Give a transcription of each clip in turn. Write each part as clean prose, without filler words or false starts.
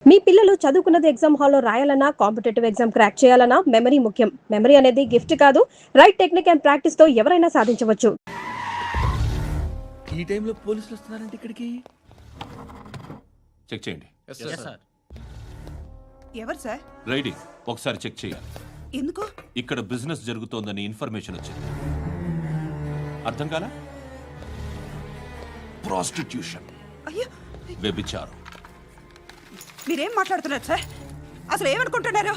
మీ పిల్లలు చదువుకున్నది ఎగ్జామ్ హాల్లో రాయాలన్నా కాంపిటేటివ్ ఎగ్జామ్ క్రాక్ చేయాలన్నా మెమరీ ముఖ్యం. మెమరీ అనేది గిఫ్ట్ కాదు, రైట్ టెక్నిక్ అండ్ ప్రాక్టీస్ తో ఎవరైనా సాధించవచ్చు. ఈ టైంలో పోలీసులు వస్తున్నారంటే ఇక్కడికి చెక్ చేయండి. ఎవరు సార్? రైడీ ఒకసారి చెక్ చేయాలి. ఎందుకు? ఇక్కడ బిజినెస్ జరుగుతోందని ఇన్ఫర్మేషన్ వచ్చింది. అర్థం కాలా? ప్రాస్టిట్యూషన్, అయ్యో, వ్యభిచారం. మీరేం మాట్లాడుతున్నారు సార్? అసలు ఏమనుకుంటున్నారు?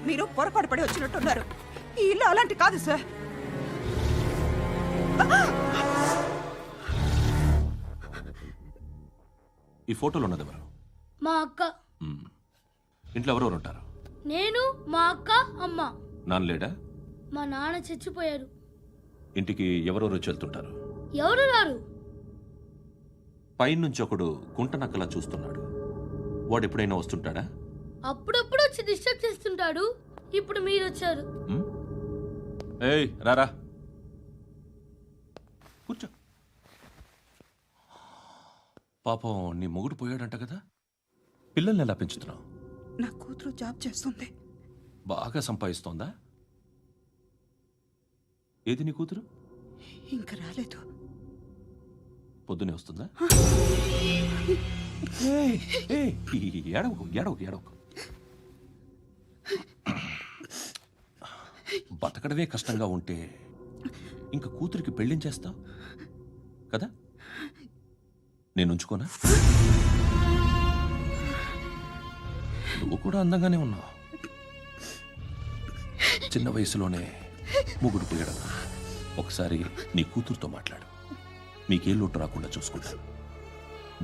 మీరు పొరపాటు పడి వచ్చినట్టున్నారు. ఈ ఇల్లు అలాంటి కాదు సార్. ఈ ఫోటోలో ఉన్నది ఎవరు? మా అక్క. ఇంట్లో ఎవరెవరు ఉంటారు? నేను, మా అక్క, అమ్మ. నాన్న లేడా? మా నాన్న చచ్చిపోయారు. ఇంటికి ఎవరెవరు వచ్చి వెళ్తుంటారు? ఎవరు రారు. పైనుంచి ఒకడు గుంట నక్కలా చూస్తున్నాడు. వాడు ఎప్పుడైనా వస్తుంటాడా? అప్పుడప్పుడు వచ్చి డిస్టర్బ్ చేస్తుంటాడు. ఇప్పుడు మీరు వచ్చారు. ఏయ్ రారా, కూర్చో. పాపం నీ మొగుడు పోయాడంట కదా, పిల్లల్ని ఎలా పెంచుతున్నావు? నా కూతురు జాబ్ చేస్తుంది. బాగా సంపాదిస్తోందా? ఏది నీ కూతురు? ఇంకా రాలేదు. పొద్దునే వస్తుందా? ఏడవకు ఏడవకు ఏడవకు. బతకడమే కష్టంగా ఉంటే ఇంకా కూతురికి పెళ్ళించేస్తావు కదా? నేను ఉంచుకోనా? నువ్వు కూడా అందంగానే ఉన్నావు. చిన్న వయసులోనే ముగ్గురు పోయడం. ఒకసారి నీ కూతురుతో మాట్లాడు. మీకే లోటు రాకుండా చూసుకుంటాను.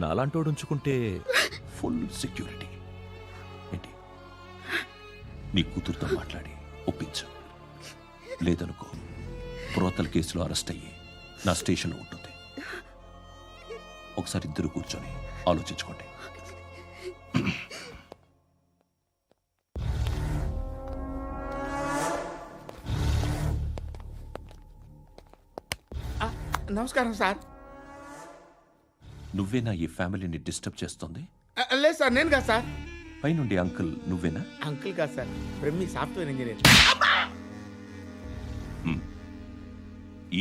నాలాంటోడు ఉంచుకుంటే ఫుల్ సెక్యూరిటీ. ఏంటి? నీ కూతురుతో మాట్లాడి ఒప్పించు. లేదనుకో, ప్రోతల కేసులో అరెస్ట్ అయ్యి నా స్టేషన్లో ఉంటుంది. ఒకసారి ఇద్దరు కూర్చొని ఆలోచించుకోండి. నమస్కారం సార్. నువ్వేనా ఈ ఫ్యామిలీని డిస్టర్బ్ చేస్తుంది? లేదు సార్, నేను కాదు సార్. పైనుండి అంకుల్ నువ్వేనా? అంకుల్ కాదు సార్, బ్రహ్మి సాఫ్ట్వేర్ ఇంజనీర్.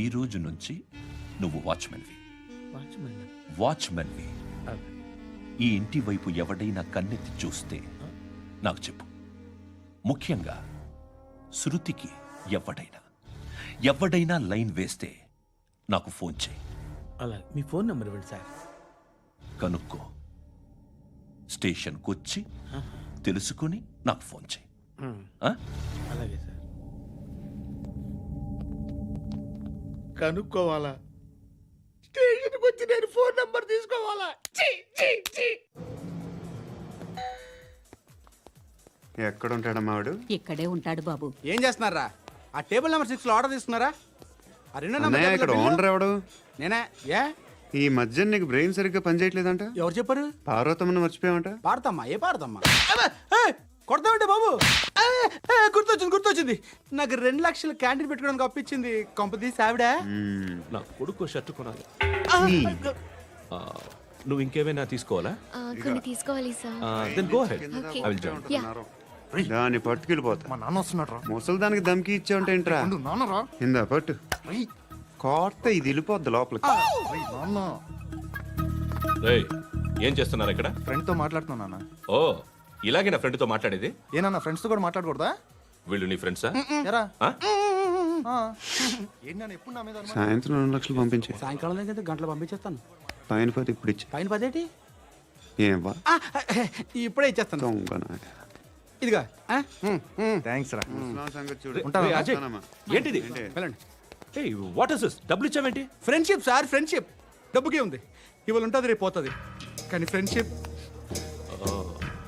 ఈ రోజు నుంచి నువ్వు వాచ్మెన్వి. వాచ్మెన్? వాచ్మెన్వి. ఈ ఇంటి వైపు ఎవడైనా కన్నెత్తి చూస్తే నాకు చెప్పు. ముఖ్యంగా శృతికి ఎవడైనా లైన్ వేస్తే నాకు ఫోన్ చేయి. అలా మీ ఫోన్ నెంబర్ ఇవ్వండి సార్. కనుక్కో, స్టేషన్కి వచ్చి తెలుసుకుని నాకు ఫోన్ చేయి. అలాగే సార్. కనుక్కోవాలా? స్టేషన్కి వచ్చి నేను ఫోన్ నెంబర్ తీసుకోవాలా? ఎక్కడ ఉంటాడమ్మా వాడు? ఇక్కడే ఉంటాడు బాబు. ఏం చేస్తున్నారా? ఆ టేబుల్ నెంబర్ 6 లో ఆర్డర్ తీసుకున్నారా? ఆ రెండో అన్నయ్య, ఇక్కడ ఓనర్ ఎవడు? నేనే. ఏ ఈ మధ్య నీకు బ్రెయిన్ సరిగ్గా పనిచేయట్లేదంట. ఎవరు చెప్పారు? పార్వతమ్మను మర్చిపోయామంట. పాడతామ్మా? ఏ పాడతామ్మా? కొడతామంటే బాబు. గుర్తొచ్చింది. నాకు 2 లక్షలు క్యాంటీన్ పెట్టుకోవడానికి అప్పించింది కొంపతీసి ఆవిడ. నా కొడుకు షర్ట్ కొనాలి. నువ్వు ఇంకేమైనా తీసుకోవాలా? కొన్ని తీసుకోవాలి sir. Then go ahead. I will join. దాన్ని పట్టుకెళ్ళిపోతా. మా నాన్న వస్తున్నాడు. ముసలి దానికి దమ్కి ఇచ్చావంటే ఏంట్రా? నాన్నరా? ఇందా పట్టు. కోర్త ఇది వెళ్ళిపోద్ది లోపలికి. రేయ్, ఏం చేస్తున్నారు ఇక్కడ? ఫ్రెండ్ తో మాట్లాడుతున్నా నాన్న. ఓ, ఇలాగే నా ఫ్రెండ్తో మాట్లాడేది? ఏనా ఫ్రెండ్స్ తో కూడా మాట్లాడకూడదా? వీళ్ళు నీ ఫ్రెండ్సా? ఎరా ఆ? ఏంటి నాన్న ఎప్పుడు నా మీద అనుమానం? సాయంత్రం 2 లక్షలు పంపించే. సాయంకాలం దగ్గర గంటలు పంపించేస్తాను. పైన 10 ఇప్పుడు ఇచ్చే. పైన 10 ఏం వా ఇప్పుడే ఇచ్చేస్తాను. దొంగనా. ఇదిగా. థ్యాంక్స్ రా. ముసలాం సంగతి చూడు. ఉంటాను. రేయ్, అజయ్, వస్తానమ్మా. ఏంటిది? వెళ్ళండి. ఏయ్, వాట్ ఇస్ దిస్? డబ్బులు ఇచ్చావేంటి? Friendship sir, friendship. డబ్బుకే ఉంది. ఇవాళ ఉంటుంది, రేపు పోతుంది. కానీ ఫ్రెండ్షిప్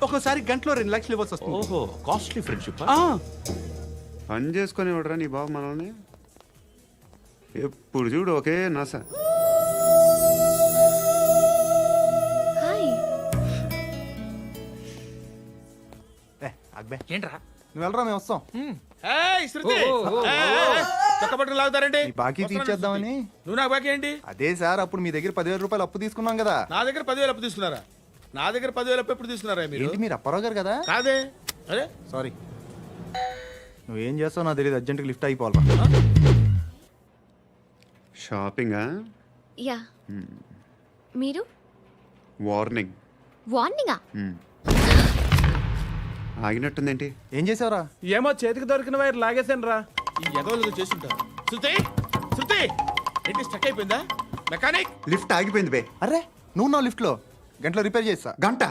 ఒక్కోసారి గంటలో 2 లక్షలు ఇవ్వాల్సి వస్తుంది. ఓహో, కాస్ట్లీ ఫ్రెండ్షిప్. పని చేసుకొని ఇవ్వడరా నీ బాబు మనల్ని. ఎప్పుడు చూడు ఒకే నస. ఏంట్రా నువ్వు వెళ్ళరా, మేము వస్తాం. చక్కబట్టుకు లాగుతారండి. ఈ బాకీ తీర్చేద్దామని. నువ్వు నాకు బాకీ ఏంటి? అదే సార్, అప్పుడు మీ దగ్గర 10,000 రూపాయలు అప్పు తీసుకున్నాం కదా. నా దగ్గర 10,000 అప్పు తీసుకున్నారా? నా దగ్గర 10,000 ఎప్పుడు తీసుకున్నారా మీరు? ఏంటి మీరు అప్పారావు గారు కదా? కాదే. అరే సారీ. నువ్వేం చేస్తావు నాకు తెలియదు, అర్జెంట్గా లిఫ్ట్ అయిపోవాలి. షాపింగా? యా మీరు వార్నింగ్. వార్నింగా? ఆగినట్టుందేంటి? ఏం చేసావురా? ఏమో చేతికి దొరికిన వైర్ లాగేసాను రా. ఈ ఎగవలు చేస్తుంటారు. శృతి శృతి ఏంటి స్టక్ అయిపోయిందా? మెకానిక్ లిఫ్ట్ ఆగిపోయింది బే. అరే నువ్వు నా లిఫ్ట్లో గంటలో రిపేర్ చేస్తా. గంట?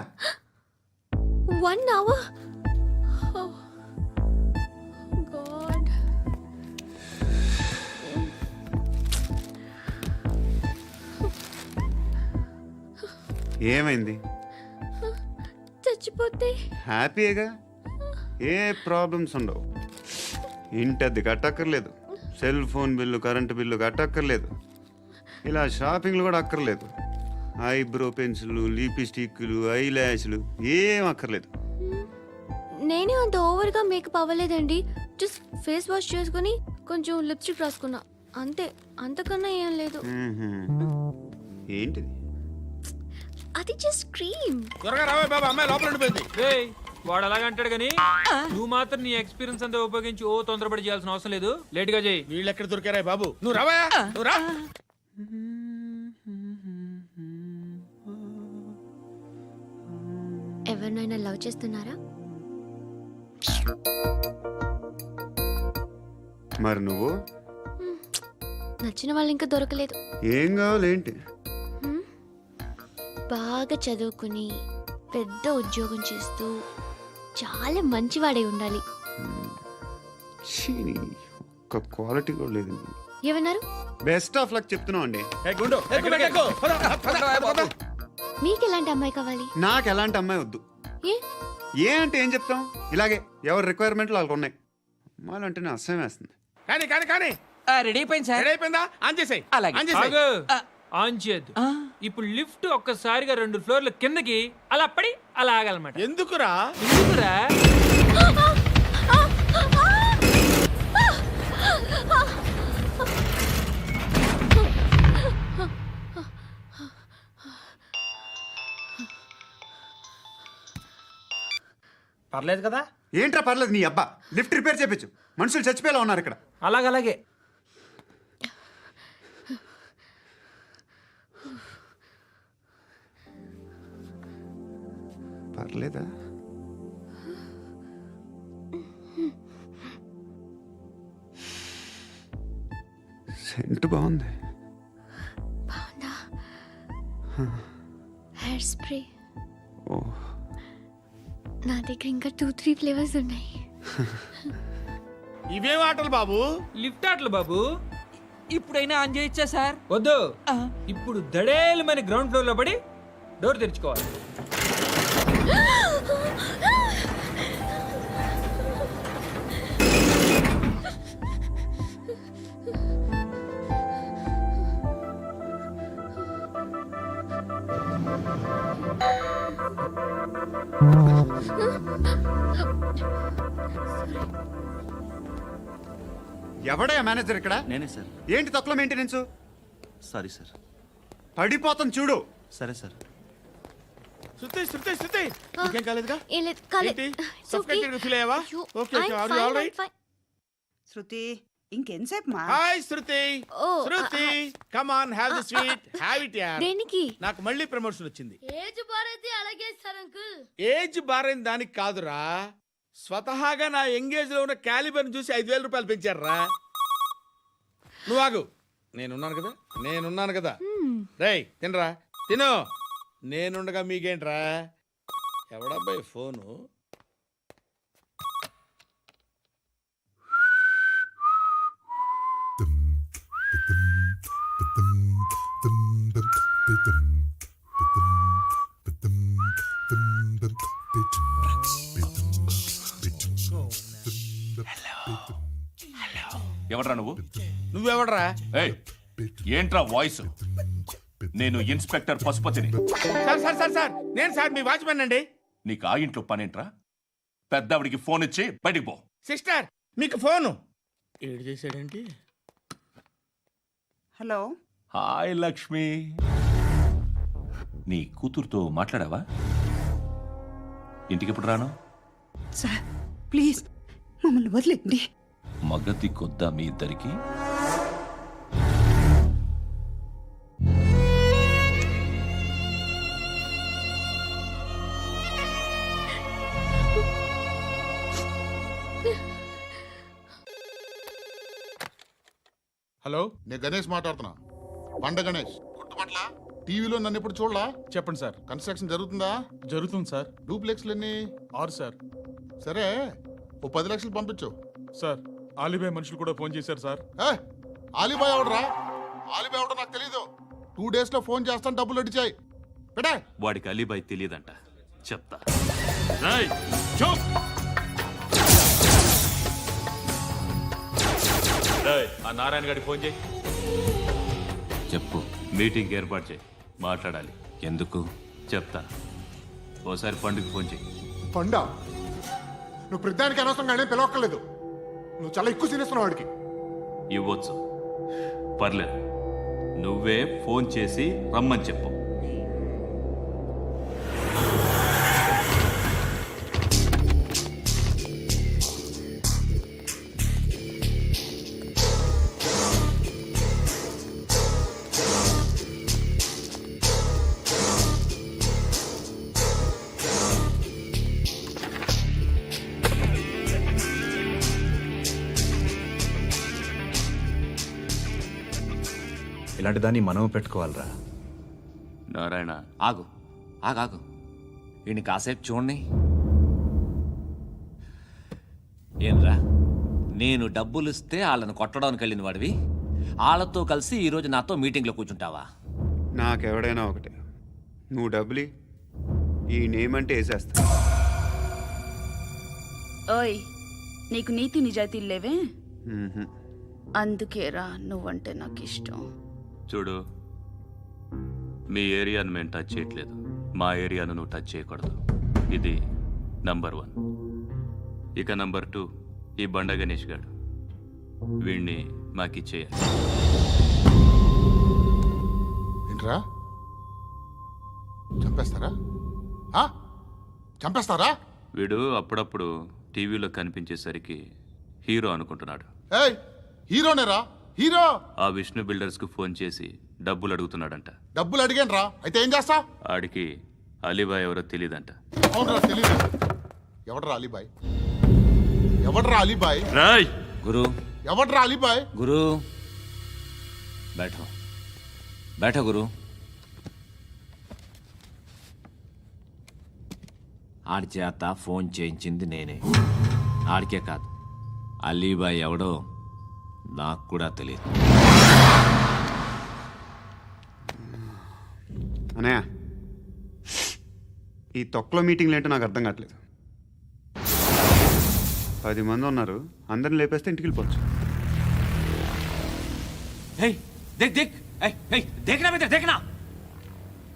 1 hour? Oh, God. ఏమైంది? చచ్చిపోతే హ్యాపీగా, ఏ ప్రాబ్లమ్స్ ఉండవు. ఇంటి అద్దె కట్టక్కర్లేదు, cell phone bill, current bill కట్టక్కర్లేదు, ఇలా షాపింగ్లు కూడా అక్కర్లేదు. ఐబ్రో పెన్సిల్, లిప్స్టిక్లు, ఐ ల్యాష్లు ఏం అక్కర్లేదు. నేనే అంత ఓవర్గా మేకప్ అవ్వలేదండి. జస్ట్ ఫేస్ వాష్ చేసుకుని కొంచెం లిప్స్టిక్ రాసుకున్నా అంతే, అంతకన్నా ఏం లేదు. ఏంటిది? అది జస్ట్ క్రీమ్. త్వరగా రావే బాబా, అమ్మాయి లోపల ఉండిపోయింది. వాడు అలాగంటాడు కానీ నువ్వు మాత్రం నీ ఎక్స్పీరియన్స్ అంతా ఉపయోగించి తొందరపడి చేయాల్సిన అవసరం లేదు. లేట్ గా చేయి. వీళ్ళు ఎక్కడ దొరికారా బాబు? నువ్వు రావా, నువ్వు రా. ఎవరినైనా లవ్ చేస్తున్నారా? మరి నువ్వు? నచ్చిన వాళ్ళు ఇంకా దొరకలేదు. ఏం కావాలేంటి? బాగా చదువుకుని పెద్ద ఉద్యోగం చేస్తూ చాలా మంచివాడై ఉండాలి. ఒక్క క్వాలిటీ కూడా లేదు. ఏమన్నారు? బెస్ట్ ఆఫ్ లక్ చెప్తున్నావు అండి. ఏ గుండు, ఎక్కు, ఎక్కు. పద, పద. మీకు ఎలాంటి అమ్మాయి కావాలి? నాకు ఎలాంటి అమ్మాయి వద్దు. ఏ అంటే ఏం చెప్తాం, ఇలాగే ఎవరి రిక్వైర్మెంట్లు వాళ్ళకు ఉన్నాయి. అమ్మాయిలు అంటే నేను అసహ్యం వేస్తుంది. కానీ కానీ కానీ రెడీ అయిపోయింది సార్. రెడీ అయిపోయిందా? ఆన్ చేసేయ్. ఆన్ చేసేయ్. ఆన్ చేయద్దు. ఇప్పుడు లిఫ్ట్ ఒక్కసారిగా 2 ఫ్లోర్ల కిందకి అలా పడి అలా ఆగాలన్నమాట. ఎందుకురా? ఎందుకురా? పర్లేదు కదా? ఏంట్రా పర్లేదు నీ అబ్బా. లిఫ్ట్ రిపేర్ చేయించు, మనుషులు చచ్చిపోయేలా ఉన్నారు ఇక్కడ. అలాగే పర్లేదా? సెంట్ బాగుంది. బాగుందా? Hair spray. ఓ, నా దగ్గర ఇంకా 2-3 ఫ్లేవర్స్ ఉన్నాయి. ఇవేం ఆటలు బాబు? లిఫ్ట్ ఆటలు బాబు. ఇప్పుడైనా ఆన్ చేయొచ్చా సార్? వద్దు. ఇప్పుడు దడేలు మన గ్రౌండ్ ఫ్లోర్ లో పడి డోర్ తెరుచుకోవాలి. ఎవడయ్యా మేనేజర్ ఇక్కడ? నేనే సార్. ఏంటి తక్కువ మెయింటెనెన్స్? Sorry sir. పడిపోతాం చూడు. సరే సార్. శృతి శృతి శృతి ఇంకేం కాలేదుగా? ఏం లేదు, కాలేదు. ఏంటి? It's okay. Suffocated గా feel అయ్యావా? అయ్యో, Okay, okay. I'm Are you fine, all right? I'm fine. శృతి ఇంకెంతసేపు మా? Hi Shruti. Oh, Shruti come on, have the sweet, have it యార్. దేనికి? నాకు మళ్ళీ ప్రమోషన్ వచ్చింది. ఏజ్ బారైతే అలాగే సార్ అంకుల్. ఏజ్ బారైన దానికి కాదురా, స్వతహాగా నా ఎంగేజ్ లో ఉన్న క్యాలిబర్ చూసి 5,000 రూపాయలు పెంచారా. నువ్వు ఆగు, నేనున్నాను కదా. రేయ్ తినరా, తిను. నేనుండగా మీకేంట్రా? ఎవడబ్బాయి ఫోను? ఎవడ్రా నువ్వు? నువ్వెవడరా? ఏయ్, ఏంట్రా వాయిస్? నేను ఇన్స్పెక్టర్ పశుపతిని. సార్ నేను సార్ మీ వాచ్మెన్ అండి. నీకు ఆ ఇంట్లో పనేంట్రా? పెద్దవిడికి ఫోన్ ఇచ్చి బయటికి పో. సిస్టర్ మీకు ఫోను. ఏడు చేశాడేంటి? హలో. హాయ్ లక్ష్మి. నీ కూతురుతో మాట్లాడావా? ఇంటికి ఎప్పుడు రాను? సార్ ప్లీజ్ మమ్మల్ని వదిలేండి. మగతి కొద్దా మీ ఇద్దరికి? హలో, నేను గణేష్ మాట్లాడుతున్నా. బండ గణేష్ గుర్తుపట్ల టీవీలో నన్ను ఇప్పుడు చూడలా? చెప్పండి సార్. కన్స్ట్రక్షన్ జరుగుతుందా? జరుగుతుంది సార్. డూప్లెక్స్లు ఎన్ని? 6 సార్. సరే, ఓ 10 లక్షలు పంపించు. సార్, ఆలిబాయ్ మనుషులు కూడా ఫోన్ చేశారు సార్. ఏ ఆలిబాయ్ ఎవడరా? ఆలిబాయ్ ఎవడో నాకు తెలీదు. 2 days లో ఫోన్ చేస్తాను, డబ్బులు అడిచాయి పెట్టే. వాడికి అలీబాయ్ తెలియదంట, చెప్తా. ఆ నారాయణ గారికి ఫోన్ చేయి. చెప్పు. మీటింగ్ ఏర్పాటు చేయి, మాట్లాడాలి. ఎందుకు చెప్తా. ఓసారి పండుగ ఫోన్ చేయి. పండ నువ్వు ప్రతిదానికి అనవసరంగానే పిలవక్కర్లేదు. నువ్వు చాలా ఎక్కువ సీనిస్తున్నావు వాడికి. ఇవ్వచ్చు, పర్లేదు. నువ్వే ఫోన్ చేసి రమ్మని చెప్పు. ఇలాంటి దాన్ని మనం పెట్టుకోవాలరా. నారాయణ, ఆగు ఆగాగు, ఈయన కాసేపు చూడండి. ఏంరా, నేను డబ్బులు ఇస్తే వాళ్ళని కొట్టడానికి వెళ్ళిన వాడివి, వాళ్ళతో కలిసి ఈరోజు నాతో మీటింగ్లో కూర్చుంటావా? నాకెవడైనా ఒకటే, నువ్వు డబ్బులి ఈ నేమ్ అంటే వేసేస్తా. ఓయ్, నీకు నీతి నిజాయితీలు లేవే, మ్మ్హ. అందుకేరా నువ్వంటే నాకు ఇష్టం. చూడు, మీ ఏరియాను మేము టచ్ చేయట్లేదు, మా ఏరియాను నువ్వు టచ్ చేయకూడదు. ఇది నంబర్ 1. ఇక నంబర్ 2, ఈ బండ గణేష్ గాడు, వీణ్ణి మాకిచ్చేయాలి. ఏంట్రా, చంపేస్తారా? ఆ? చంపేస్తారా? వీడు అప్పుడప్పుడు టీవీలో కనిపించేసరికి హీరో అనుకుంటున్నాడు. ఏయ్, హీరోనేరా, హీరో. ఆ విష్ణు బిల్డర్స్కు ఫోన్ చేసి డబ్బులు అడుగుతున్నాడంట. డబ్బులు అడిగాను రా, అయితే ఏం చేస్తా? ఆడికి అలీబాయ్ ఎవరో తెలీదంట. అవునరా, తెలీదు. ఎవడరా అలీబాయ్? ఎవడరా అలీబాయ్? రాయ్ గురు, ఎవడరా అలీబాయ్? గురు బైఠో బైఠో గురు. ఆడి చేత ఫోన్ చేయించింది నేనే. ఆడికే కాదు, అలీబాయ్ ఎవడో నాకు కూడా తెలియదు. అనయ్య, ఈ తొక్కలో మీటింగ్లు ఏంటో నాకు అర్థం కావట్లేదు. 10 మంది ఉన్నారు, అందరిని లేపేస్తే ఇంటికి వెళ్ళిపోవచ్చు. देखना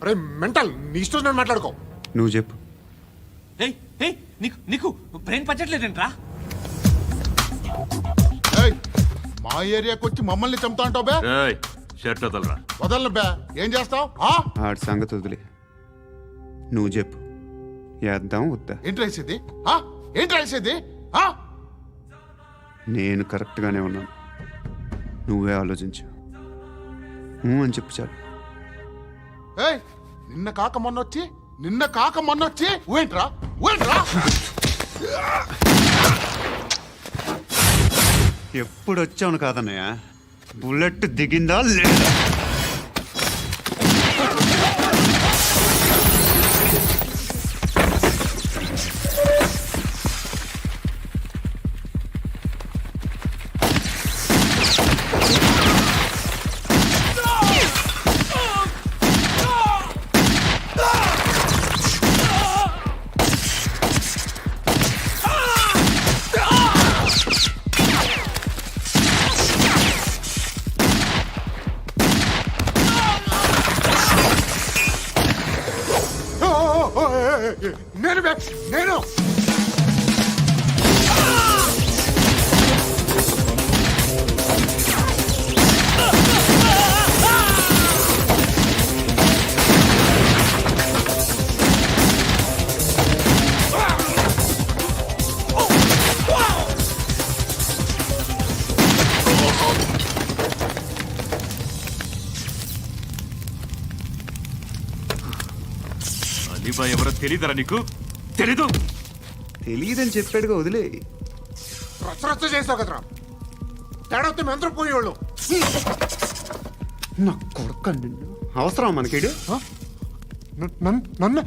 అరే మెంటల్, నీ ఇష్టం నేను మాట్లాడుకో. నువ్వు చెప్పు. నీకు బ్రెయిన్ పచ్చట్లేదంట్రా? ఏయ్, మా ఏరియాకి వచ్చి మమ్మల్ని చంపుతా అంటావు బే? రాయ్ షర్ట్ వదలరా. వదలను బే. ఏం చేస్తావు? ఆడి సంగతి వదిలే, నువ్వు చెప్పు. వేద్దాం వద్దా? ఏంటి రాసేది? ఏంటి రాసేది? నేను కరెక్ట్గానే ఉన్నాను, నువ్వే ఆలోచించు. అని చెప్పు చాలు. ఏయ్, నిన్న కాక మొన్నొచ్చి ఊయంట్రా. ఎప్పుడు వచ్చావును కాదన్నయ్య, బుల్లెట్ దిగిందా లేదా? అలీబాయ్ ఎవరో తెలీదరా నీకు? తెలీదు? తెలియదని చెప్పాడుగా, వదిలే. రచ్చ చేసావు కదరా, తేడా వస్తే మెంతరం పోయేవాళ్ళు. నా కొడుకు అవసరం మనకి. నన్ను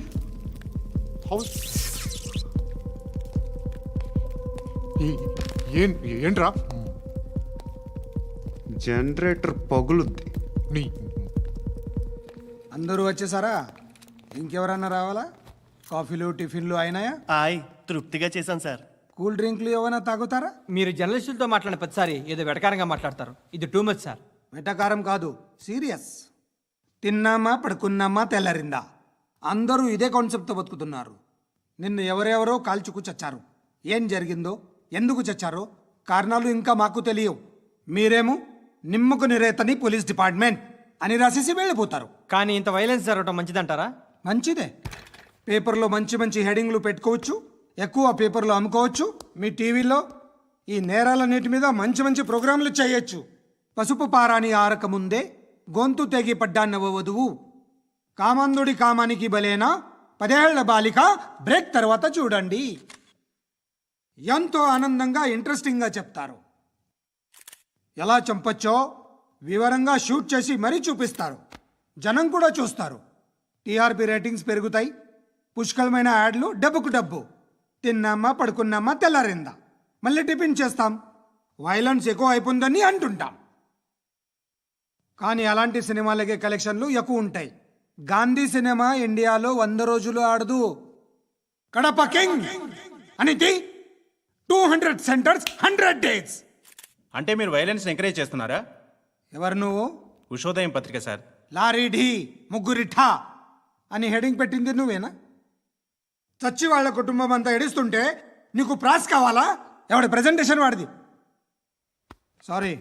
ఏంట్రా? జనరేటర్ పగులుద్ది. నీ అందరూ వచ్చేసారా? ఇంకెవరన్నా రావాలా? కాఫీలు టిఫిన్లు అయినాయా? తృప్తిగా చేశాను సార్. కూల్ డ్రింక్లు ఏమైనా తాగుతారా? మీరు జర్నలిస్టులతో మాట్లాడిన ప్రతిసారి ఏదో వెటకారంగా మాట్లాడతారు. ఇది టూ మచ్ సార్. వెటకారం కాదు, సీరియస్. తిన్నామా పడుకున్నామా తెల్లరిందా, అందరూ ఇదే కాన్సెప్ట్తో బతుకుతున్నారు. నిన్ను ఎవరెవరో కాల్చుకు చచ్చారు. ఏం జరిగిందో, ఎందుకు చచ్చారో కారణాలు ఇంకా మాకు తెలియవు. మీరేమో నిమ్మకు నిరేతని పోలీస్ డిపార్ట్మెంట్ అని రాసేసి వెళ్ళిపోతారు. కానీ ఇంత వైలెన్స్ జరగడం మంచిదంటారా? మంచిదే. పేపర్లో మంచి మంచి హెడింగ్లు పెట్టుకోవచ్చు, ఎక్కువ పేపర్లు అమ్ముకోవచ్చు. మీ టీవీలో ఈ నేరాలన్నిటి మీద మంచి మంచి ప్రోగ్రాంలు చేయొచ్చు. పసుపు పారాని ఆరక ముందే గొంతు తెగి పడ్డాన్నవ వధువు, కామందుడి కామానికి బలేనా 10 ఏళ్ల బాలిక బ్రేక్ తర్వాత చూడండి. ఎంతో ఆనందంగా ఇంట్రెస్టింగ్గా చెప్తారు. ఎలా చంపచ్చో వివరంగా షూట్ చేసి మరీ చూపిస్తారు. జనం కూడా చూస్తారు. టీఆర్పీ రేటింగ్స్ పెరుగుతాయి. పుష్కలమైన యాడ్లు, డబ్బుకు డబ్బు. తిన్నామా పడుకున్నామా తెల్లారిందా, మళ్ళీ టిఫిన్ చేస్తాం. వైలెన్స్ ఎక్కువ అయిపోయిందని అంటుంటాం. కానీ అలాంటి సినిమాలకే కలెక్షన్లు ఎక్కువ ఉంటాయి. గాంధీ సినిమా ఇండియాలో 100 రోజులు ఆడదు. కడప కింగ్ అనితి 200 సెంటర్స్ 100 డేస్. అంటే మీరు వైలెన్స్ ఎంకరేజ్ చేస్తున్నారా? ఎవరు నువ్వు? ఉషోదయం పత్రిక సార్. లారీ ఢీ ముగ్గురిఠా అని హెడింగ్ పెట్టింది నువ్వేనా? చచ్చి వాళ్ళ కుటుంబం అంతా ఎడుస్తుంటే నీకు ప్రాస్ కావాలా? ఎవడి ప్రెజెంటేషన్ వాడిది. సారీ,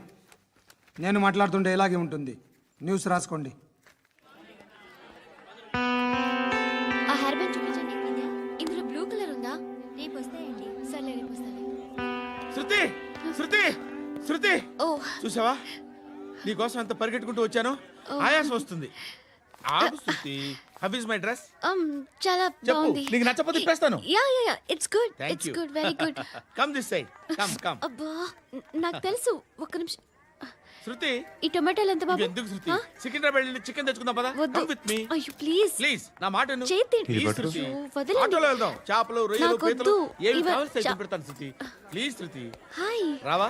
నేను మాట్లాడుతుంటే ఇలాగే ఉంటుంది. న్యూస్ రాసుకోండి. ఆ హెయిర్ బ్యాండ్ చూపించండి. ఇందులో బ్లూ కలర్ ఉందా? రేపు వస్తాయండి. సర్లే, రేపు వస్తాయి. శృతి శృతి శృతి, ఓ చూసావా నీకోసం ఎంత పరిగెట్టుకుంటూ వచ్చాను. ఆయాసం వస్తుంది. ఆగు Shruti. How is my dress? చాలా చెప్పు. బాగుంది. నీకు నచ్చకపోతే తిప్పేస్తాను. Yeah it's good. Thank it's you. Good, very good. Come this side. Come. అబ్బా, నాకు తెలుసు. ఒక్క నిమిషం. శృతి, ఈ టొమాటోలు ఎంత బాబు? ఎందుకు శృతి? సికింద్రాబాద్ వెళ్ళి చికెన్ తెచ్చుకుందాం పదా. వద్దు. Come with me. అయ్యో ప్లీజ్ ప్లీజ్ నా మాట విను. చేతి ప్లీజ్ శృతి. వదలండి. ఆటోలో వెళ్దాం. చేపలు, రొయ్యలు, నాకు పీతలు వద్దు. ఏమి ఇవ- కావాలి చా- సైతం పెడతాను శృతి. Please Shruti. హాయ్. రావా?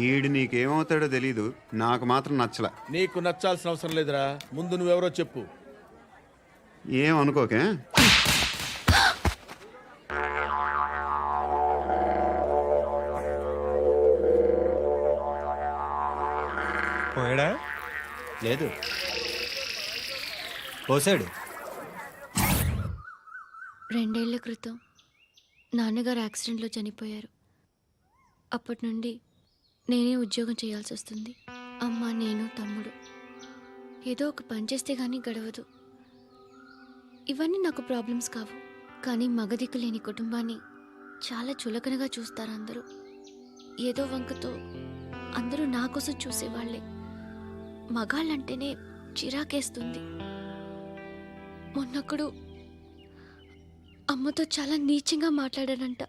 ఈడు నీకేమవుతాడో తెలీదు, నాకు మాత్రం నచ్చలా. నీకు నచ్చాల్సిన అవసరం లేదురా. ముందు నువ్వెవరో చెప్పు. ఏమనుకోకే. పోయాడా? లేదు, పోసాడు. 2 ఏళ్ల క్రితం నాన్నగారు యాక్సిడెంట్లో చనిపోయారు. అప్పటి నుండి నేనే ఉద్యోగం చేయాల్సి వస్తుంది. అమ్మ, నేను, తమ్ముడు ఏదో ఒక పని చేస్తే కానీ గడవదు. ఇవన్నీ నాకు ప్రాబ్లమ్స్ కావు. కానీ మగదిక్కు లేని కుటుంబాన్ని చాలా చులకనగా చూస్తారు అందరూ. ఏదో వంకతో అందరూ నా కోసం చూసేవాళ్లే. మగాళ్ళంటేనే చిరాకేస్తుంది. మొన్నొక్కడు అమ్మతో చాలా నీచంగా మాట్లాడాడంట.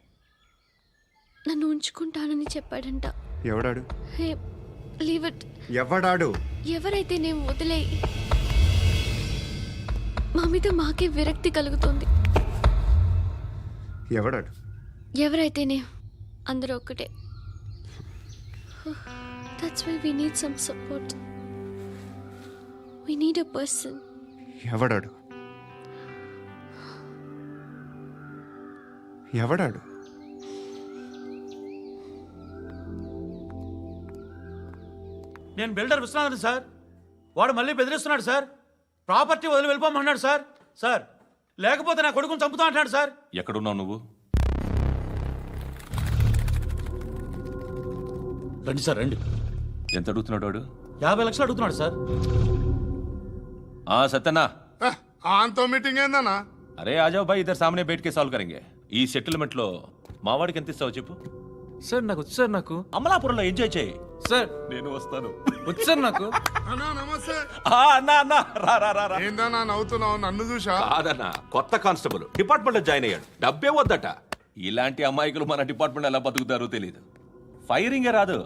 నన్ను ఉంచుకుంటానని చెప్పాడంట. ఎవడాడు? హే, లీవ్ ఇట్. ఎవడాడు? ఎవరైతే నేను వదిలేయి. మా మీద మాకే విరక్తి కలుగుతుంది. ఎవడాడు? ఎవరైతేనే అందరూ ఒక్కటే. That's why we need some support. We need a person. ఎవడాడు? ఎవడాడు? నేను బిల్డర్ విశ్వనాథన్ సార్. వాడు మళ్ళీ బెదిరిస్తున్నాడు సార్. ప్రాపర్టీ వదిలి వెళ్ళిపోమన్నాడు సార్. సార్, లేకపోతే నా కొడుకుని చంపుతా అంటున్నాడు సార్. ఎక్కడున్నావు నువ్వు? రండి సార్, రండి. ఎంత అడుగుతున్నాడు వాడు? 50 లక్షలు అడుగుతున్నాడు సార్. సత్యనా, ఆంతో మీటింగ్ ఏందన్నా? అరే ఆజావ్ భాయ్, ఇద్దరు సామనే బయటకే సాల్వ్ కరెంగే. ఈ సెటిల్మెంట్ లో మా వాడికి ఎంత ఇస్తావు చెప్పు. సార్ నాకు వచ్చు సార్ నాకు అమలాపురంలో ఎంజాయ్ చేయి. సార్ నేను వస్తాను. వచ్చు సార్ నాకు. అన్నా నమస్తే. అన్నా అన్నా రా రా రా రా. ఏందన్నా నవ్వుతున్నావు? నన్ను చూసా? కాదన్నా, కొత్త కానిస్టేబుల్ డిపార్ట్మెంట్ లో జాయిన్ అయ్యాడు. డబ్బే వద్దట. ఇలాంటి అమాయకులు మన డిపార్ట్మెంట్ ఎలా బతుకుతారో తెలియదు. ఫైరింగే రాదు,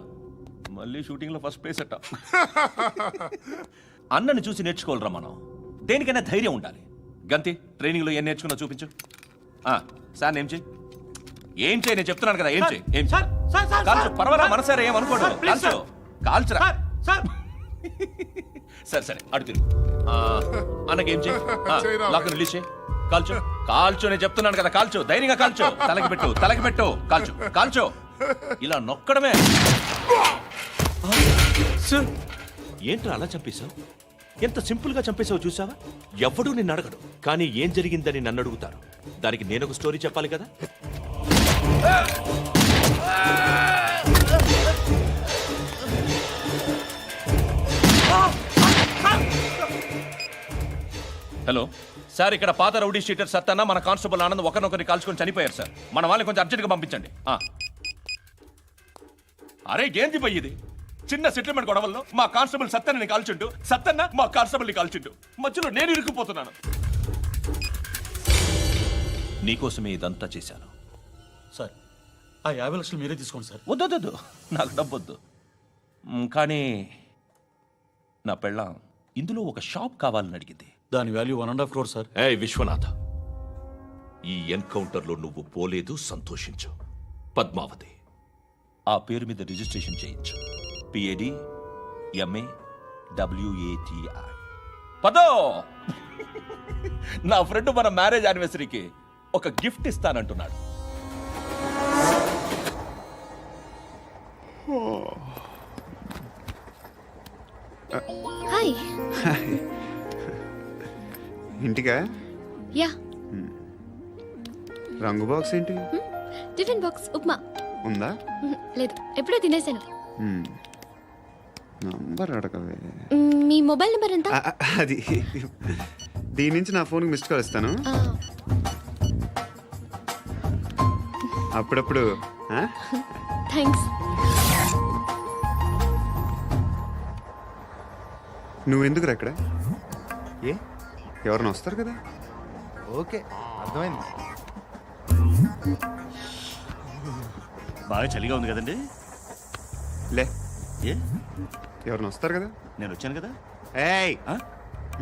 మళ్ళీ షూటింగ్ లో ఫస్ట్ ప్లేస్ అట్ట. అన్నని చూసి నేర్చుకోవాలరా మనం. దేనికైనా ధైర్యం ఉండాలి. గంతి, ట్రైనింగ్ లో ఏం నేర్చుకున్నా చూపించు. సార్ ఏం చేయి, ఏం చేయి, నేను చెప్తున్నాను కదా. ఏం చేయి, ఏం సార్, సార్, సార్, కాల్చు, సార్. పర్వాలా, మనసారా ఏం అనుకోడు. సార్, ప్లీజ్, కాల్చు, కాల్చురా. Sir, sir. సరే సరే, అడు తిరుగు. అన్నకేం చేయి, చేయరా. లాక్ రిలీజ్ చేయి. కాల్చు, కాల్చు, నేను చెప్తున్నాను కదా. కాల్చు, ధైర్యంగా కాల్చు. తలకి పెట్టు, తలకి పెట్టు. కాల్చు, కాల్చు. ఇలా నొక్కడమే. ఏంట్రా అలా చంపేశావు? ఎంత సింపుల్ గా చంపేశావు చూసావా? ఎవడూ నిన్ను అడగడు, కానీ ఏం జరిగిందని నన్ను అడుగుతారు. దానికి నేను ఒక స్టోరీ చెప్పాలి కదా. హలో సార్, ఇక్కడ పాత రౌడీ షీటర్ సత్తన్న, మన కానిస్టేబుల్ ఆనంద్ ఒకరినొకరిని కాల్చుకొని చనిపోయారు సార్. మన వాళ్ళని కొంచెం అర్జెంట్గా పంపించండి. అరే ఏంది పోయి ఇది? చిన్న సెటిల్మెంట్ గొడవల్లో మా కానిస్టేబుల్ సత్తన్నని కాల్చుండు, సత్తన్న మా కానిస్టేబుల్ని కాల్చుండు. మధ్యలో నేను ఇరుక్కుపోతున్నాను. నీకోసమే ఇదంతా చేశాను సార్, ఆ 50 లక్షలు మీరే తీసుకోండి సార్. వద్దొద్దు, నాకు డబ్బొద్దు. కానీ నా పెళ్ళాం ఇందులో ఒక షాప్ కావాలని అడిగింది. దాని వాల్యూ 1.5 crore సార్. ఏ విశ్వనాథ, ఈ ఎన్కౌంటర్లో నువ్వు పోలేదు, సంతోషించు. పద్మావతి ఆ పేరు మీద రిజిస్ట్రేషన్ చేయించు. PAD MA WATI. పదో, నా ఫ్రెండ్ మన మ్యారేజ్ యానివర్సరీకి ఒక గిఫ్ట్ ఇస్తానంటున్నాడు. హాయ్. ఇంటికా? యా. రంగు బాక్స్ ఏంటి? Tiffin box upma. ఉందా? లేదు, ఎప్పుడో తినేసాను. నంబర్ అడగవే. మీ మొబైల్ నెంబర్ ఎంత? అది దీని నుంచి నా ఫోన్కి మిస్డ్ కాల్ ఇస్తాను. అప్పుడప్పుడు. థ్యాంక్స్. నువ్వెందుకురా ఇక్కడ? ఏ ఎవరైనా వస్తారు కదా. ఓకే, అర్థమైంది. బాగా చలిగా ఉంది కదండి. లే, ఏ ఎవరైనా వస్తారు కదా. నేను వచ్చాను కదా. ఏయ్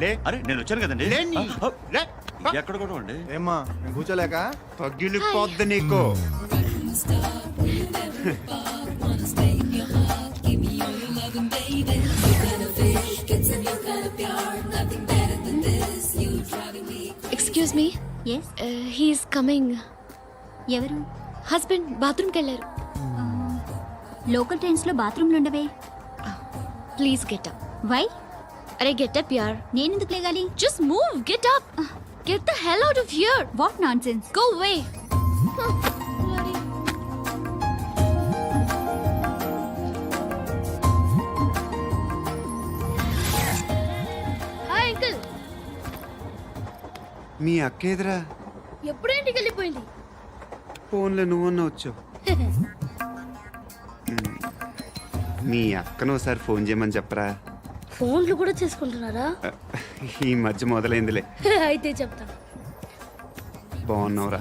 లే. అరే నేను వచ్చాను కదండి. లేని. లే. ఎక్కడ కూడా ఉండి ఏమ్మా, నేను కూర్చోలేక? పగిలిపోద్ది నీకు. Excuse me. He's coming. ఎవరు? హస్బెండ్ బాత్రూమ్కి వెళ్ళారు. లోకల్ ట్రైన్స్ లో బాత్రూమ్లు ఉండవే. Please get up. వై? అరే గెట్ అప్ యార్. నేనెందుకు లేగాలి? Just move, get up. Get the hell out of here. What nonsense. Go away. Hi uncle. మీ అక్క ఎదురా? ఎప్పుడు ఇంటికి వెళ్ళిపోయింది? ఫోన్లో నువ్వన్నా వచ్చావు. మీ అక్కను ఒకసారి ఫోన్ చేయమని చెప్పరా. ఫోన్లు కూడా చేసుకుంటున్నారా? ఈ మధ్య మొదలైందిలే. అయితే చెప్తా. బాగున్నావురా?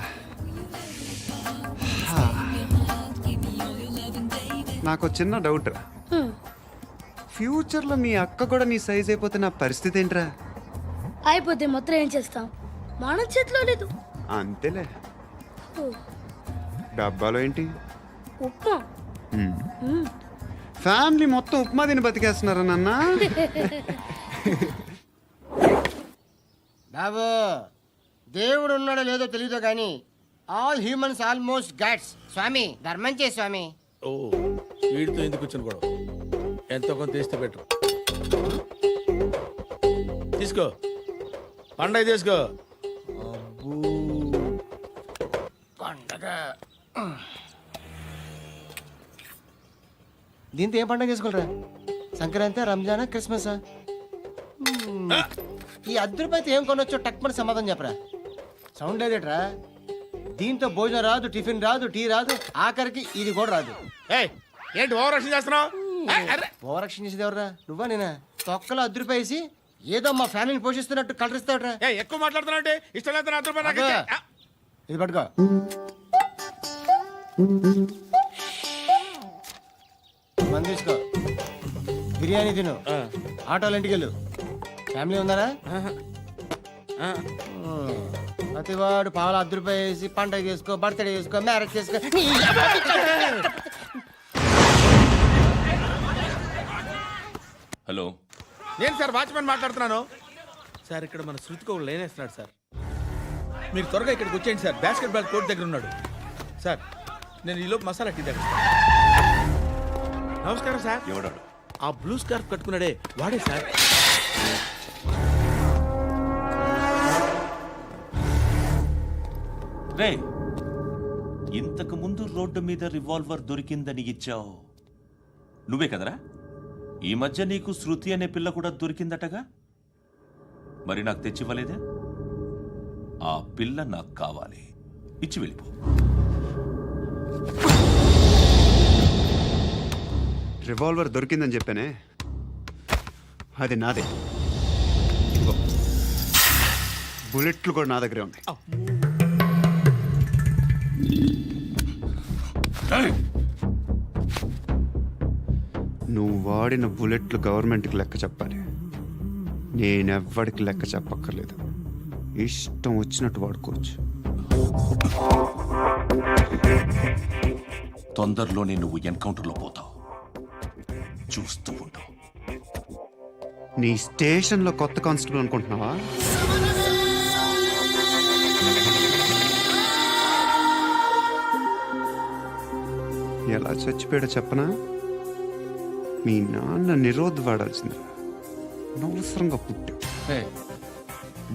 నాకు చిన్న డౌట్ రా. ఫ్యూచర్లో మీ అక్క కూడా నీ సైజ్ అయిపోతే నా పరిస్థితి ఏంట్రా? అయిపోతే మొత్తం ఏం చేస్తాం? మన చేతిలో లేదు. అంతేలే. డబ్బాలో ఏంటి? ఉప్మా. ఫ్యామిలీ మొత్తం ఉప్మా తిని బతికేస్తున్నారా నాన్న? బాబు, దేవుడు ఉన్నాడో లేదో తెలియదు కానీ ఆల్ హ్యూమన్స్ ఆల్మోస్ట్ గాడ్స్. స్వామి ధర్మం చే స్వామి. ఓ, వీడితో ఎందుకు వచ్చిన గొడవ? ఎంతో కొంత తీస్తే పెట్టు. తీసుకో, పండగ తీసుకో. పండగ దీంతో ఏం పండగ చేసుకోరా? సంక్రాంతి, రంజానా, క్రిస్మసా? ఈ 10 రూపాయలతో ఏం కొనొచ్చో టక్మని సమాధానం చెప్పరా. సౌండ్ లేదేట్రా? దీంతో భోజనం రాదు, టిఫిన్ రాదు, టీ రాదు, ఆఖరికి ఇది కూడా రాదు. ఏయ్, ఏంటి ఓవర్ రక్షణ చేస్తున్నావు? ఓవరాక్షన్ చేసేది ఎవరా? నువ్వా నేనా? తొక్కలో అద్దరిపేసి ఏదో మా ఫ్యామిలీని పోషిస్తున్నట్టు కలరిస్తాడరా. ఎక్కువ మాట్లాడుతున్నావు అంటే ఇష్టం లేదు నా రూపాయలు నాకు ఇచ్చే. ఆ, ఇది పట్టుకో. మంది తీసుకో, బిర్యానీ తిను, ఆటోలు ఇంటికి వెళ్ళు. ఫ్యామిలీ ఉన్నారా? ప్రతివాడు పావులు ₹10 పండగ చేసుకో, బర్త్డే చేసుకో, మ్యారేజ్ చేసుకో. హలో, నేను సార్ వాచ్మెన్ మాట్లాడుతున్నాను సార్. ఇక్కడ మన శృతికి ఒక లైన్ వేస్తున్నాడు సార్. మీరు త్వరగా ఇక్కడికి వచ్చేయండి సార్. బాస్కెట్ బాల్ కోర్ట్ దగ్గర ఉన్నాడు సార్. నేను ఈలోపు మసాలా టీ దగ్గర. నమస్కారం సార్. ఎవడాడు? ఆ బ్లూ స్కార్ఫ్ కట్టుకున్నాడే వాడే సార్. రే, ఇంతకు ముందు రోడ్డు మీద రివాల్వర్ దొరికిందని ఇచ్చావు నువ్వే కదరా? ఈ మధ్య నీకు శృతి అనే పిల్ల కూడా దొరికిందటగా, మరి నాకు తెచ్చివ్వలేదే? ఆ పిల్ల నాకు కావాలి, ఇచ్చి వెళ్ళిపో. రివాల్వర్ దొరికిందని చెప్పానే, అది నాదే. ఇదిగో, బుల్లెట్లు కూడా నా దగ్గరే ఉన్నాయి. నువ్వు వాడిన బుల్లెట్లు గవర్నమెంట్కి లెక్క చెప్పాలి. నేనెవ్వడికి లెక్క చెప్పక్కర్లేదు. ఇష్టం వచ్చినట్టు వాడుకోవచ్చు. తొందరలోనే నువ్వు ఎన్కౌంటర్లో పోతావు, చూస్తూ ఉంటావు. నీ స్టేషన్లో కొత్త కానిస్టేబుల్ అనుకుంటున్నావా? ఎలా చచ్చిపోయాడో చెప్పనా? మీ నాన్న నిరోధ్ వాడాల్సింది. అనవసరంగా పుట్టావు.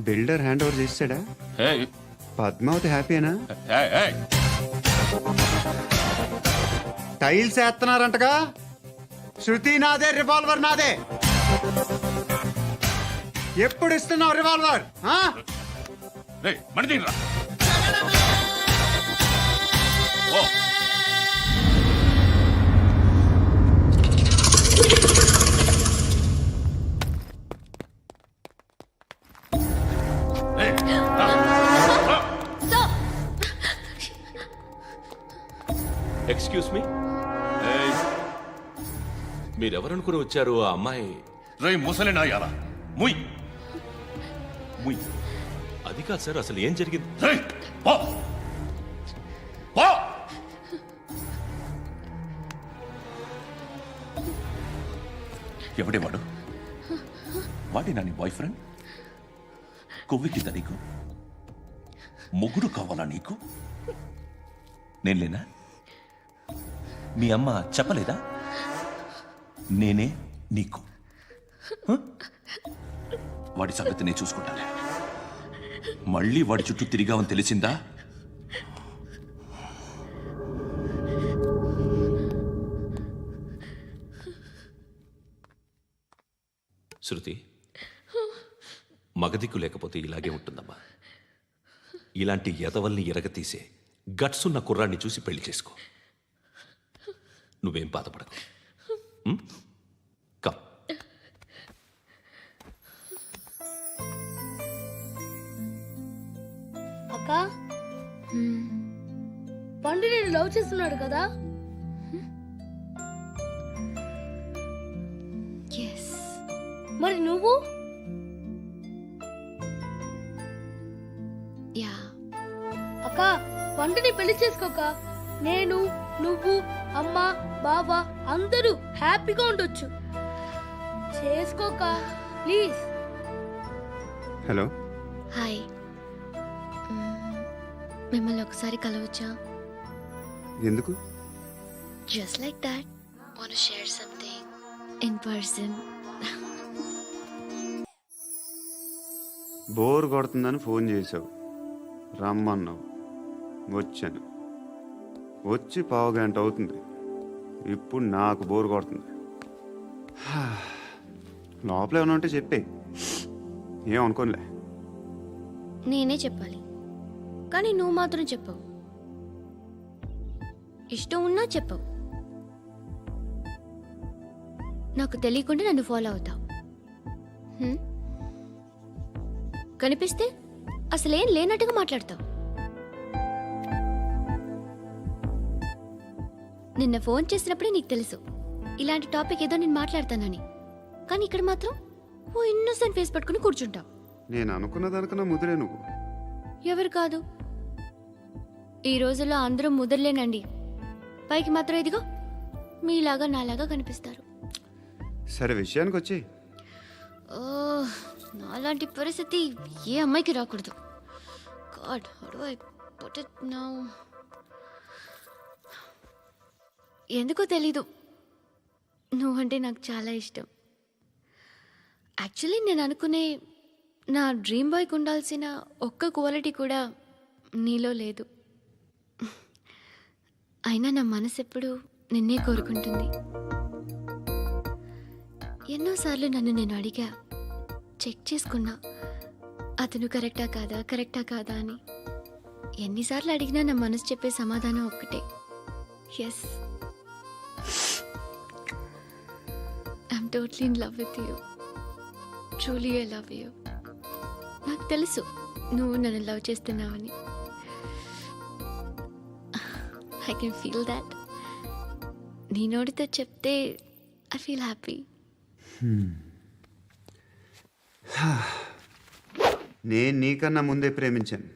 బిల్డర్ హ్యాండ్ ఓవర్ చేసాడా? పద్మావతి హ్యాపీనా? టైల్స్ వేస్తున్నారంటగా. శృతి నాదే, రివాల్వర్ నాదే. ఎప్పుడు ఇస్తున్నావు రివాల్వర్? ఎక్స్క్యూజ్ మీ, మీరెవరనుకుని వచ్చారు? ఆ అమ్మాయి రై ముసలి నాయాలా, ముయ్ ముయ్. అది కాదు సార్, అసలు ఏం జరిగింది? ఎవడేవాడు? వాడి నీ బాయ్ ఫ్రెండ్? కొవ్వికింద నీకు? మొగుడు కావాలా నీకు? నేను లేనా? మీ అమ్మ చెప్పలేదా? నేనే నీకు. వాడి సంగతి నేను చూసుకుంటాను. మళ్ళీ వాడి చుట్టూ తిరిగావని తెలిసిందా? శృతి, మగదిక్కు లేకపోతే ఇలాగే ఉంటుందమ్మా. ఇలాంటి ఎదవల్ని ఎరగతీసే గట్స్ ఉన్న కుర్రాన్ని చూసి పెళ్లి చేసుకో. నువ్వేం బాధపడకు. కమ్. అక్క, పండు నేను లవ్ చేస్తున్నాడు కదా? మరి నువ్వు? యా. అక్క, పండుని పెళ్లి చేసుకోక నేను, నువ్వు, అమ్మ, బావ అందరూ హ్యాపీగా ఉండొచ్చు. చేసుకోక ప్లీజ్. హలో. హాయ్. మిమ్మల్ని ఒకసారి కలవచ్చా? ఎందుకు? Just like that. Want to share something in person. Bore కొడుతుందని ఫోన్ చేసావు, రమ్మన్నావు, వచ్చాను. వచ్చి 1/2 గంట అవుతుంది. ఇప్పుడు నాకు బోర్ కొడుతుంది. లోపల ఏమైనా ఉంటే చెప్పే, ఏమనుకోనిలే. నేనే చెప్పాలి, కానీ నువ్వు మాత్రం చెప్పవు. ఇష్టం ఉన్నా చెప్పవు. నాకు తెలియకుండా నన్ను ఫాలో అవుతావు. కనిపిస్తే అసలేం లేనట్టుగా మాట్లాడతావు. నిన్న ఫోన్ చేసినప్పుడే నీకు తెలుసు ఇలాంటి టాపిక్ ఏదో నేను మాట్లాడతానని. కానీ ఇక్కడ మాత్రం ఓ ఇన్నోసెంట్ ఫేస్ పట్టుకుని కూర్చుంటావు. నేను అనుకున్న దానికన్నా ముదిరే నువ్వు. ఎవరు కాదు, ఈ రోజుల్లో అందరూ ముదరలేనండి. పైకి మాత్రం ఇదిగో మీలాగా నాలాగా కనిపిస్తారు. సరే విషయానికి వచ్చి నాలాంటి పరిస్థితి ఏ అమ్మాయికి రాకూడదు. God, how do I put it now? ఎందుకో తెలీదు, నువ్వంటే నాకు చాలా ఇష్టం. యాక్చువల్లీ నేను అనుకునే నా డ్రీమ్ బాయ్కి ఉండాల్సిన ఒక్క క్వాలిటీ కూడా నీలో లేదు. అయినా నా మనసు ఎప్పుడు నిన్నే కోరుకుంటుంది. ఎన్నోసార్లు నన్ను నేను అడిగా, చెక్ చేసుకున్నా అతను కరెక్టా కాదా అని. ఎన్నిసార్లు అడిగినా నా మనసు చెప్పే సమాధానం ఒక్కటే, yes, I'm totally in love with you. Truly I love you. నాకు తెలుసు నువ్వు నన్ను లవ్ చేస్తున్నావని. I can feel that. నీ నోటితో చెప్తే ఐ ఫీల్ హ్యాపీ. నేను నీకన్నా ముందే ప్రేమించాను,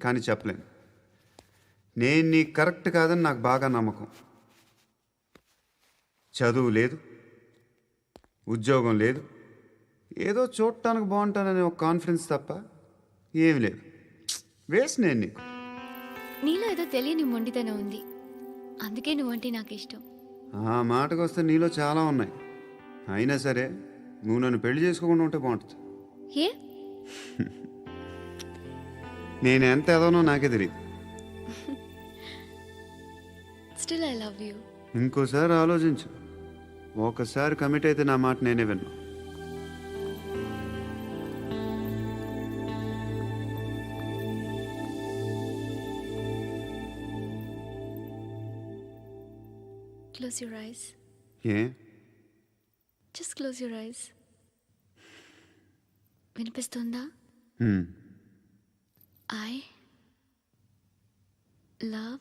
కానీ చెప్పలేను. నేను నీకు కరెక్ట్ కాదని నాకు బాగా నమ్మకం. చదువు లేదు, ఉద్యోగం లేదు, ఏదో చూడటానికి బాగుంటాననే ఒక కాన్ఫిడెన్స్ తప్ప ఏమి లేదు. వేస్ట్ నేను నీకు. నీలో ఏదో తెలియని మొండితనం ఉంది, అందుకే నువ్వంటే నాకు ఇష్టం. ఆ మాటకు వస్తే నీలో చాలా ఉన్నాయి. అయినా సరే నువ్వు నన్ను పెళ్లి చేసుకోకుండా ఉంటే బాగుంటుంది. ఏ? నేను ఎంత ఎదవనో నాకే తెలియదు. Still I love you. ఇంకోసారి ఆలోచించు. ఒకసారి కమిట్ అయితే నా మాట నేనే విన్నా. Close your eyes. A? Just close your eyes. వినిపిస్తుందా? I love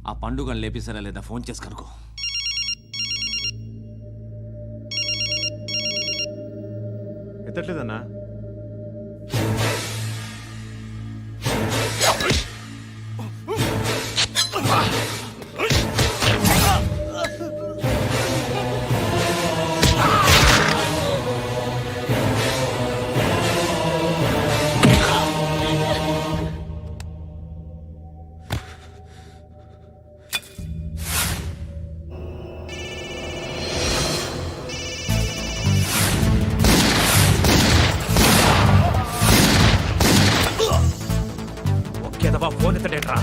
ఆ పండుగను లేపిస్తారా లేదా ఫోన్ చేసి కనుకో. ఎత్తట్లేదన్నా. ఫోన్ ఎత్తడేట్రా.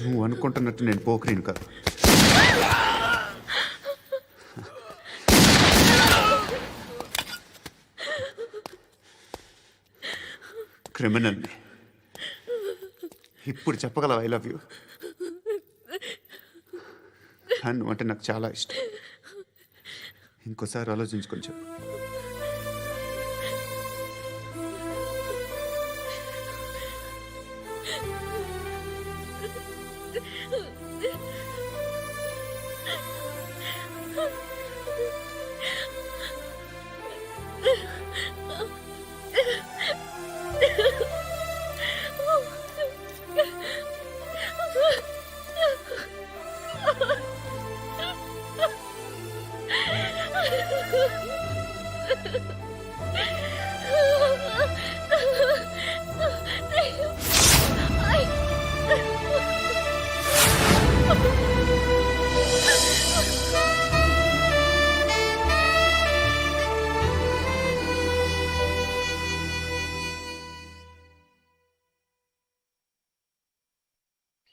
నువ్వు అనుకుంటున్నట్టు నేను పోకరీని కాదు. క్రిమినల్ని. ఇప్పుడు చెప్పగలవు ఐ లవ్ యూ. నువ్వు అంటే నాకు చాలా ఇష్టం. ఇంకోసారి ఆలోచించుకొని చెప్పు.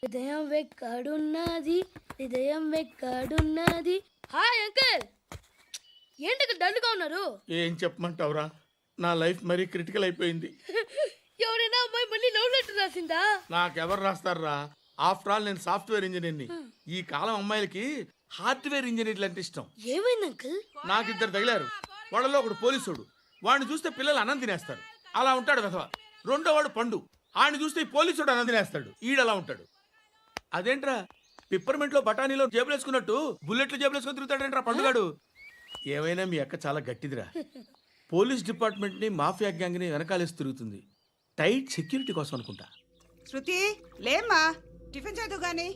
హృదయం వెక్కడున్నది, హృదయం వెక్కడున్నది. హాయ్ అంకుల్, ఏంటి డల్గా ఉన్నారు? ఏం చెప్పమంటావురా, నా లైఫ్ మరీ క్రిటికల్ అయిపోయింది. ఎవరైనా అమ్మాయి మళ్ళీ లవ్ లెటర్ రాసిందా? నాకెవరు రాస్తారా? ఆఫ్టర్ ఆల్ నేను సాఫ్ట్వేర్ ఇంజనీర్ని. ఈ కాలం అమ్మాయిలకి హార్డ్వేర్ ఇంజనీర్లు అంటే ఇష్టం. ఏమైంది అంకుల్? నాకు ఇద్దరు తగిలారు. వాళ్ళలో ఒకడు పోలీసుడు. వాడిని చూస్తే పిల్లలు అన్నం తినేస్తారు, అలా ఉంటాడు వెధవ. రెండో వాడు పండు. ఆడిని చూస్తే ఈ పోలీసుడు అన్నం తినేస్తాడు, ఈడలా ఉంటాడు. అదేంట్రా, పిప్పర్మెంట్లో బఠానీలో జేబులు వేసుకున్నట్టు బుల్లెట్లు జేబులు వేసుకుని తిరుగుతాడేంట్రా పండుగాడు. ఏమైనా మీ అక్క చాలా గట్టిదిరా. పోలీస్ డిపార్ట్మెంట్ని మాఫియా గ్యాంగ్ని వెనకాలేసి తిరుగుతుంది. టైట్ సెక్యూరిటీ కోసం అనుకుంటా. శృతి లేమ్మా, టిఫిన్ చేద్దు గాని.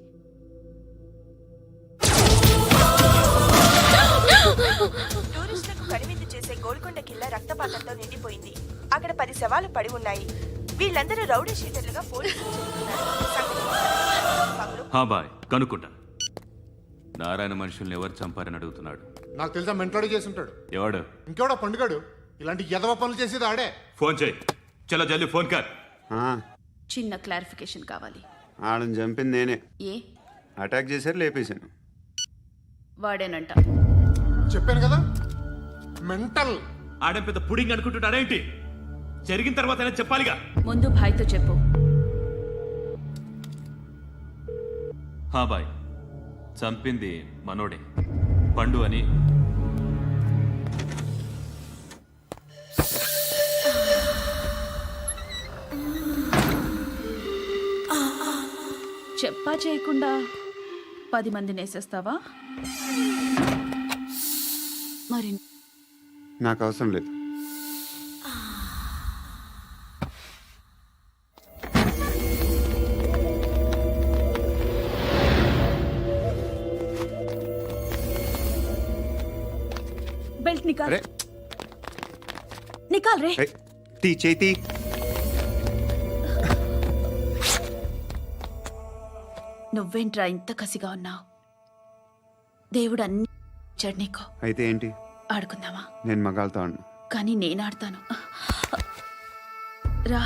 టూరిస్టులకు కనువిందు చేసే గోల్కొండ కిల్లా రక్తపాతంతో నిండిపోయింది. అక్కడ 10 శవాలు పడి ఉన్నాయి. వీళ్ళందరూ రౌడీ షీటర్లుగా పోలీసులు బాయ్ కనుక్కుంటా. నారాయణ మనుషుల్ని ఎవరు చంపారని అడుగుతున్నాడు. నాకు తెలుసా, మెంటోడు చేసి ఉంటాడు. ఎవడు? ఇంకెవడో పండుగాడు. ఇలాంటి ఎదవ పనులు చేసేది ఆడే. ఫోన్ చేయి. చలో జల్దీ ఫోన్ కర్. చిన్న క్లారిఫికేషన్ కావాలి. ఆడని చంపింది నేనే. ఏ అటాక్ చేశారు, లేపేశాను. వాడేనంట. చెప్పాను కదా, మెంటల్. ఆడే పెద్ద పుడింగ్ అనుకుంటున్నాడేంటి? జరిగిన తర్వాత అయినా చెప్పాలిగా. ముందు భాయ్తో చెప్పు. బాయ్, చంపింది మనోడే, పండు అని. చెప్పా చేయకుండా 10 మందిని వేసేస్తావా? మరి నాకు అవసరం లేదు. బెల్ట్ నికాల్. నికాల్ రే. తీ చేతి. నువ్వేంట్రా ఇంత కసిగా ఉన్నావు? దేవుడు అన్ని ఇచ్చాడు నీకు. అయితే ఏంటి? ఆడుకుందామా? నేను మగాళ్ళతో ఆడను. కానీ నేను ఆడతాను. రా.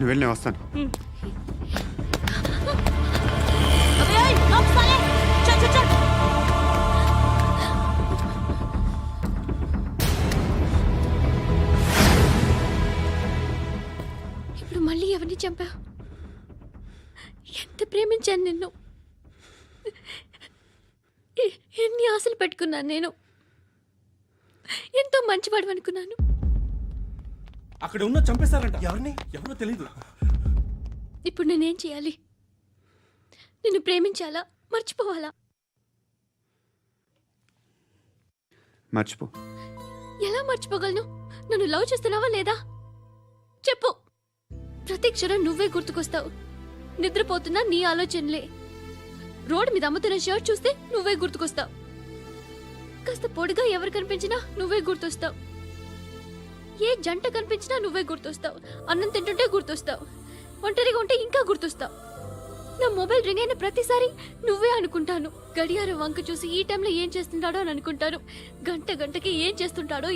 నువ్వు వెళ్ళి నేను వస్తాను. ఇప్పుడు మళ్ళీ ఎవరిని చంపా? ఎంత ప్రేమించాను నిన్ను, ఎన్ని ఆశలు పెట్టుకున్నాను నేను. ఎంతో మంచివాడు అనుకున్నాను. అక్కడ ఉన్న చంపేస్తారంట. ఎవరిని? ఎవరో తెలీదు. ఇప్పుడు నేనేం చేయాలి? నిన్ను ప్రేమించాలా, మర్చిపోవాలా? మర్చిపో. ఎలా మర్చిపోగలను? నన్ను లవ్ చేస్తున్నావా లేదా చెప్పు. ప్రతి క్షణం నువ్వే గుర్తుకొస్తావు. నిద్రపోతున్నా నీ ఆలోచనలే. రోడ్డు మీద అమ్ముతున్న షర్ట్ చూస్తే నువ్వే గుర్తుకొస్తావు. కాస్త పొడిగా ఎవరు కనిపించినా నువ్వే గుర్తొస్తావు. ఏ జంట కనిపించినా నువ్వే గుర్తొస్తావు. అన్నం తింటుంటే గుర్తొస్తావు. ఒంటరిగా ఉంటే ఇంకా గుర్తొస్తావు. నా మొబైల్ రింగ్ అయిన ప్రతిసారి నువ్వే అనుకుంటాను. గడియారం వంక చూసి ఈ టైంలో ఏం చేస్తుంటాడో అని అనుకుంటాను. గంటకి ఏం చేస్తుంటాడో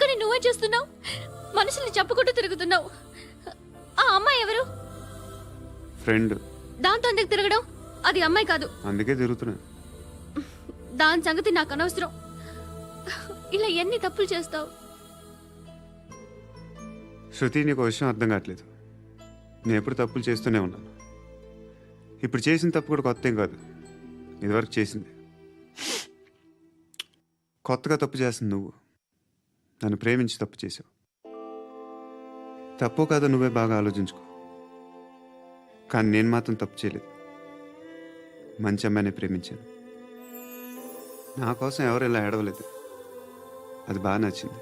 కానీ నువ్వే చేస్తున్నావు. మనుషుల్ని చెప్పుకుంటూ తిరుగుతున్నావు. ఆ అమ్మాయి ఎవరు? ఫ్రెండ్. దాంతో ఎందుకు తిరగడం? అది అమ్మాయి కాదు. అందుకే తిరుగుతున్నా. దాని సంగతి నాకు అనవసరం. ఇలా ఎన్ని తప్పులు చేస్తావు? శృతి, నీకు విషయం అర్థం కావట్లేదు. నేను ఎప్పుడు తప్పులు చేస్తూనే ఉన్నాను. ఇప్పుడు చేసిన తప్పు కూడా కొత్త ఏం కాదు, ఇదివరకు చేసింది. కొత్తగా తప్పు చేస్తుంది నువ్వు. నన్ను ప్రేమించి తప్పు చేసావు. తప్పో కాదో నువ్వే బాగా ఆలోచించుకో. కానీ నేను మాత్రం తప్పు చేయలేదు. మంచి అమ్మాయిని ప్రేమించాను. నా కోసం ఎవరు ఇలా ఏడవలేదు. అది బాగా నచ్చింది.